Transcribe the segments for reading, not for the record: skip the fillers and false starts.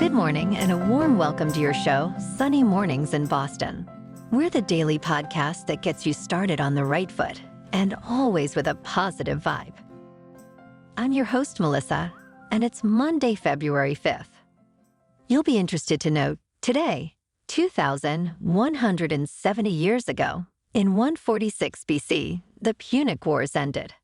Good morning and a warm welcome to your show, Sunny Mornings in Boston. We're the daily podcast that gets you started on the right foot and always with a positive vibe. I'm your host, Melissa, and it's Monday, February 5th. You'll be interested to know today, 2,170 years ago, in 146 BC, the Punic Wars ended.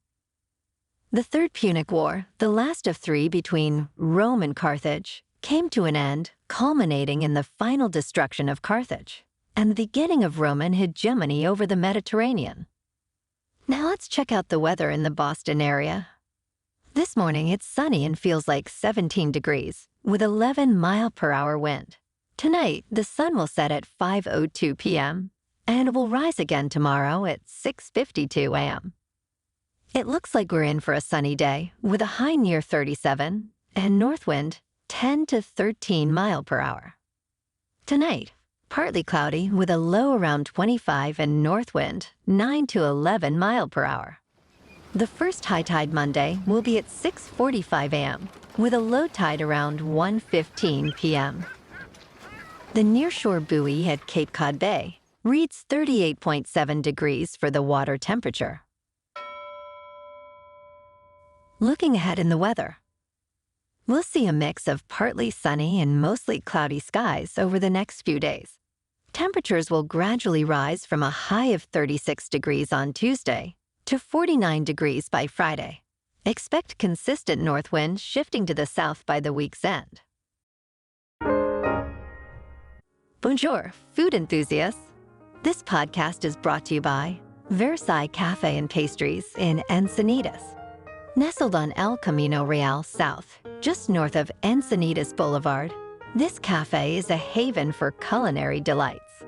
The Third Punic War, the last of three between Rome and Carthage, came to an end, culminating in the final destruction of Carthage and the beginning of Roman hegemony over the Mediterranean. Now let's check out the weather in the Boston area. This morning it's sunny and feels like 17 degrees with 11-mile-per-hour wind. Tonight the sun will set at 5:02 p.m. and will rise again tomorrow at 6:52 a.m. It looks like we're in for a sunny day with a high near 37 and north wind 10 to 13 mile per hour. Tonight, partly cloudy with a low around 25 and north wind 9 to 11 mile per hour. The first high tide Monday will be at 6:45 a.m. with a low tide around 1:15 p.m. The nearshore buoy at Cape Cod Bay reads 38.7 degrees for the water temperature. Looking ahead in the weather, we'll see a mix of partly sunny and mostly cloudy skies over the next few days. Temperatures will gradually rise from a high of 36 degrees on Tuesday to 49 degrees by Friday. Expect consistent north winds shifting to the south by the week's end. Bonjour, food enthusiasts. This podcast is brought to you by Versailles Cafe and Pastries in Encinitas. Nestled on El Camino Real South, just north of Encinitas Boulevard, this cafe is a haven for culinary delights.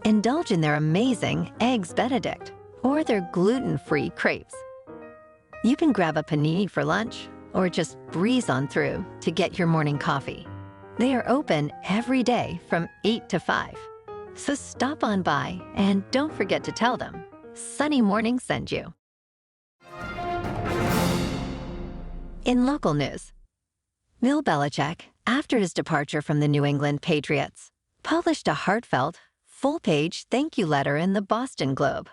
Indulge in their amazing Eggs Benedict or their gluten-free crepes. You can grab a panini for lunch or just breeze on through to get your morning coffee. They are open every day from 8 to 5. So stop on by and don't forget to tell them Sunny Morning sent you. In local news, Bill Belichick, after his departure from the New England Patriots, published a heartfelt, full-page thank you letter in the Boston Globe.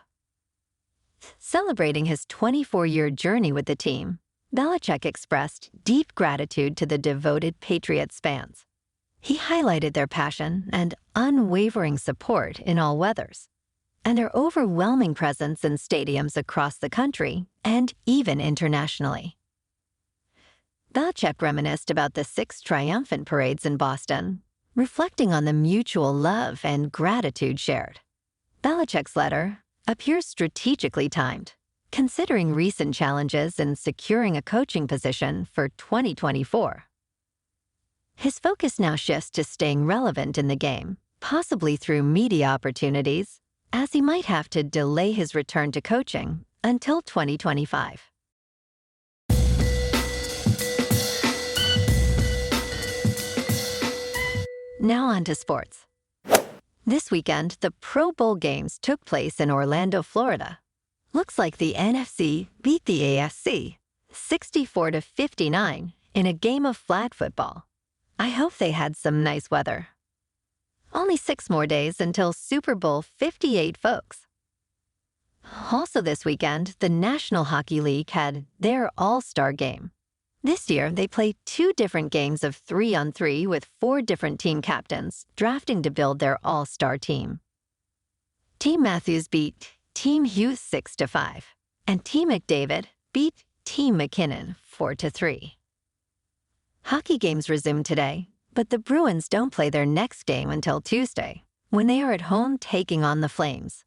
Celebrating his 24-year journey with the team, Belichick expressed deep gratitude to the devoted Patriots fans. He highlighted their passion and unwavering support in all weathers, and their overwhelming presence in stadiums across the country and even internationally. Belichick reminisced about the 6 triumphant parades in Boston, reflecting on the mutual love and gratitude shared. Belichick's letter appears strategically timed, considering recent challenges in securing a coaching position for 2024. His focus now shifts to staying relevant in the game, possibly through media opportunities, as he might have to delay his return to coaching until 2025. Now on to sports. This weekend, the Pro Bowl games took place in Orlando, Florida. Looks like the NFC beat the AFC 64-59 in a game of flag football. I hope they had some nice weather. Only 6 more days until Super Bowl 58, folks. Also this weekend, the National Hockey League had their All-Star game. This year, they played 2 different games of 3-on-3 with 4 different team captains drafting to build their all-star team. Team Matthews beat Team Hughes 6-5, and Team McDavid beat Team McKinnon 4-3. Hockey games resume today, but the Bruins don't play their next game until Tuesday, when they are at home taking on the Flames.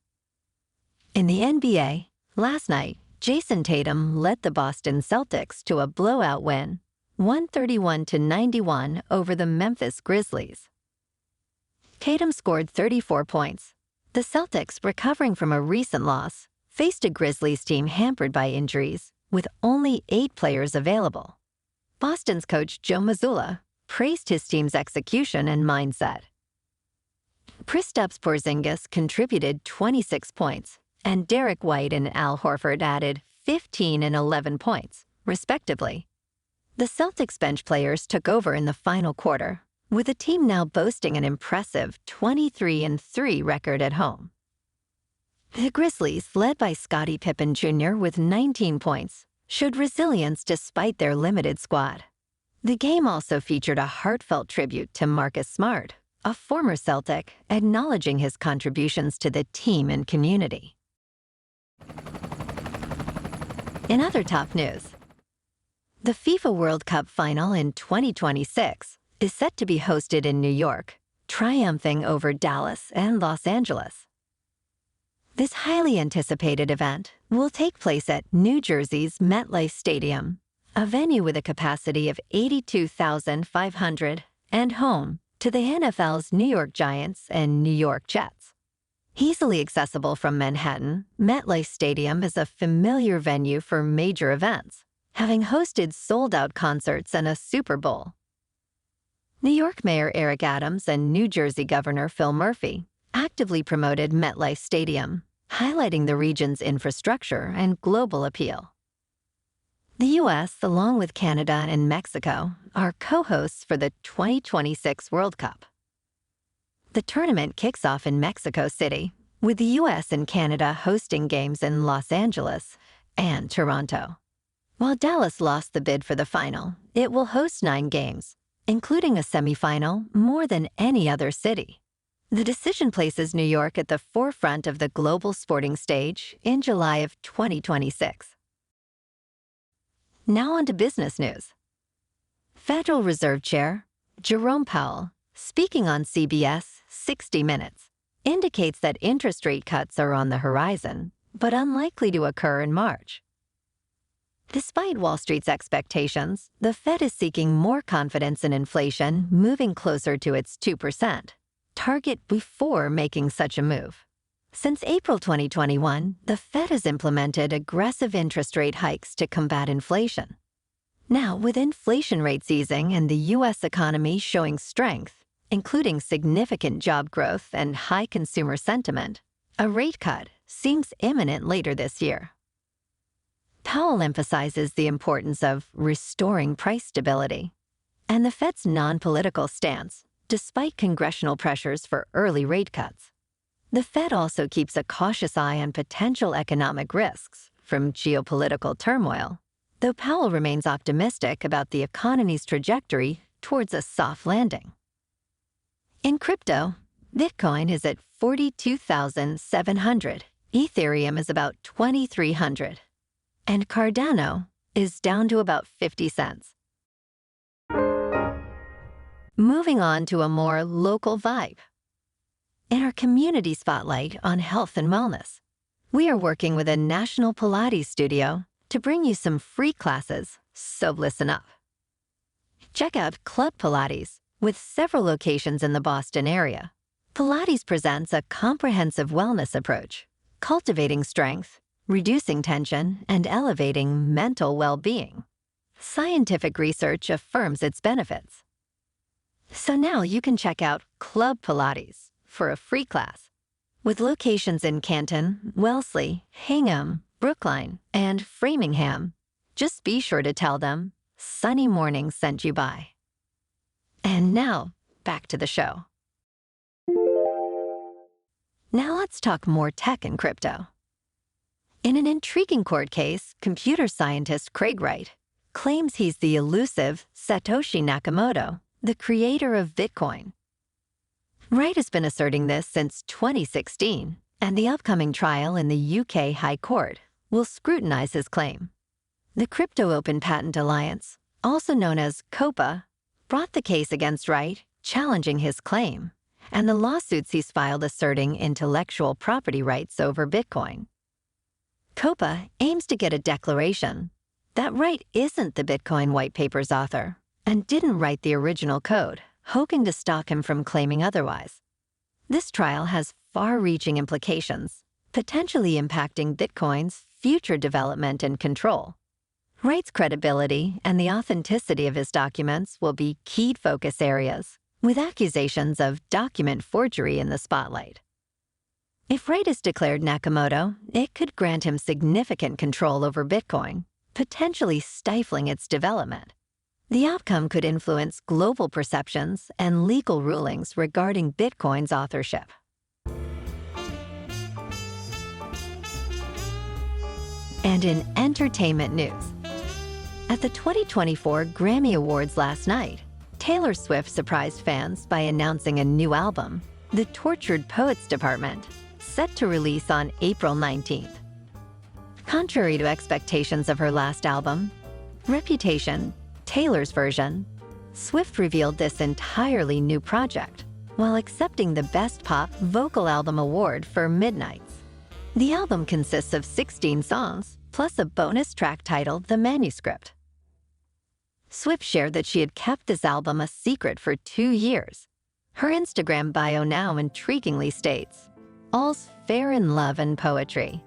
In the NBA, last night, Jayson Tatum led the Boston Celtics to a blowout win, 131-91 over the Memphis Grizzlies. Tatum scored 34 points. The Celtics, recovering from a recent loss, faced a Grizzlies team hampered by injuries, with only 8 players available. Boston's coach Joe Mazzulla praised his team's execution and mindset. Kristaps Porzingis contributed 26 points, and Derek White and Al Horford added 15 and 11 points, respectively. The Celtics bench players took over in the final quarter, with the team now boasting an impressive 23-3 record at home. The Grizzlies, led by Scottie Pippen Jr. with 19 points, showed resilience despite their limited squad. The game also featured a heartfelt tribute to Marcus Smart, a former Celtic, acknowledging his contributions to the team and community. In other top news, the FIFA World Cup final in 2026 is set to be hosted in New York, triumphing over Dallas and Los Angeles. This highly anticipated event will take place at New Jersey's MetLife Stadium, a venue with a capacity of 82,500 and home to the NFL's New York Giants and New York Jets. Easily accessible from Manhattan, MetLife Stadium is a familiar venue for major events, having hosted sold-out concerts and a Super Bowl. New York Mayor Eric Adams and New Jersey Governor Phil Murphy actively promoted MetLife Stadium, highlighting the region's infrastructure and global appeal. The U.S., along with Canada and Mexico, are co-hosts for the 2026 World Cup. The tournament kicks off in Mexico City, with the U.S. and Canada hosting games in Los Angeles and Toronto. While Dallas lost the bid for the final, it will host 9 games, including a semifinal, more than any other city. The decision places New York at the forefront of the global sporting stage in July of 2026. Now on to business news. Federal Reserve Chair Jerome Powell, speaking on CBS 60 Minutes, indicates that interest rate cuts are on the horizon, but unlikely to occur in March. Despite Wall Street's expectations, the Fed is seeking more confidence in inflation moving closer to its 2% target before making such a move. Since April 2021, the Fed has implemented aggressive interest rate hikes to combat inflation. Now, with inflation rates easing and the U.S. economy showing strength, including significant job growth and high consumer sentiment, a rate cut seems imminent later this year. Powell emphasizes the importance of restoring price stability and the Fed's non-political stance, despite congressional pressures for early rate cuts. The Fed also keeps a cautious eye on potential economic risks from geopolitical turmoil, though Powell remains optimistic about the economy's trajectory towards a soft landing. In crypto, Bitcoin is at 42,700, Ethereum is about 2,300, and Cardano is down to about 50 cents. Moving on to a more local vibe. In our community spotlight on health and wellness, we are working with a national Pilates studio to bring you some free classes, so listen up. Check out Club Pilates, with several locations in the Boston area. Pilates presents a comprehensive wellness approach, cultivating strength, reducing tension, and elevating mental well-being. Scientific research affirms its benefits. So now you can check out Club Pilates for a free class. With locations in Canton, Wellesley, Hingham, Brookline, and Framingham, just be sure to tell them Sunny Morning sent you by. And now, back to the show. Now let's talk more tech and crypto. In an intriguing court case, computer scientist Craig Wright claims he's the elusive Satoshi Nakamoto, the creator of Bitcoin. Wright has been asserting this since 2016, and the upcoming trial in the UK High Court will scrutinize his claim. The Crypto Open Patent Alliance, also known as COPA, brought the case against Wright, challenging his claim, and the lawsuits he's filed asserting intellectual property rights over Bitcoin. COPA aims to get a declaration that Wright isn't the Bitcoin white paper's author and didn't write the original code, hoping to stop him from claiming otherwise. This trial has far-reaching implications, potentially impacting Bitcoin's future development and control. Wright's credibility and the authenticity of his documents will be key focus areas, with accusations of document forgery in the spotlight. If Wright is declared Nakamoto, it could grant him significant control over Bitcoin, potentially stifling its development. The outcome could influence global perceptions and legal rulings regarding Bitcoin's authorship. And in entertainment news, at the 2024 Grammy Awards last night, Taylor Swift surprised fans by announcing a new album, The Tortured Poets Department, set to release on April 19th. Contrary to expectations of her last album, Reputation, Taylor's version, Swift revealed this entirely new project while accepting the Best Pop Vocal Album Award for Midnights. The album consists of 16 songs, plus a bonus track titled The Manuscript. Swift shared that she had kept this album a secret for 2 years. Her Instagram bio now intriguingly states, "All's fair in love and poetry."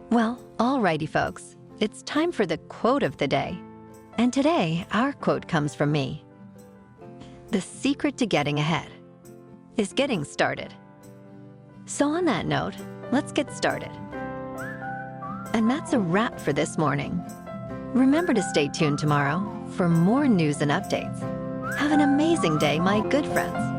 Well, alrighty folks, it's time for the quote of the day. And today, our quote comes from me. The secret to getting ahead is getting started. So on that note, let's get started. And that's a wrap for this morning. Remember to stay tuned tomorrow for more news and updates. Have an amazing day, my good friends.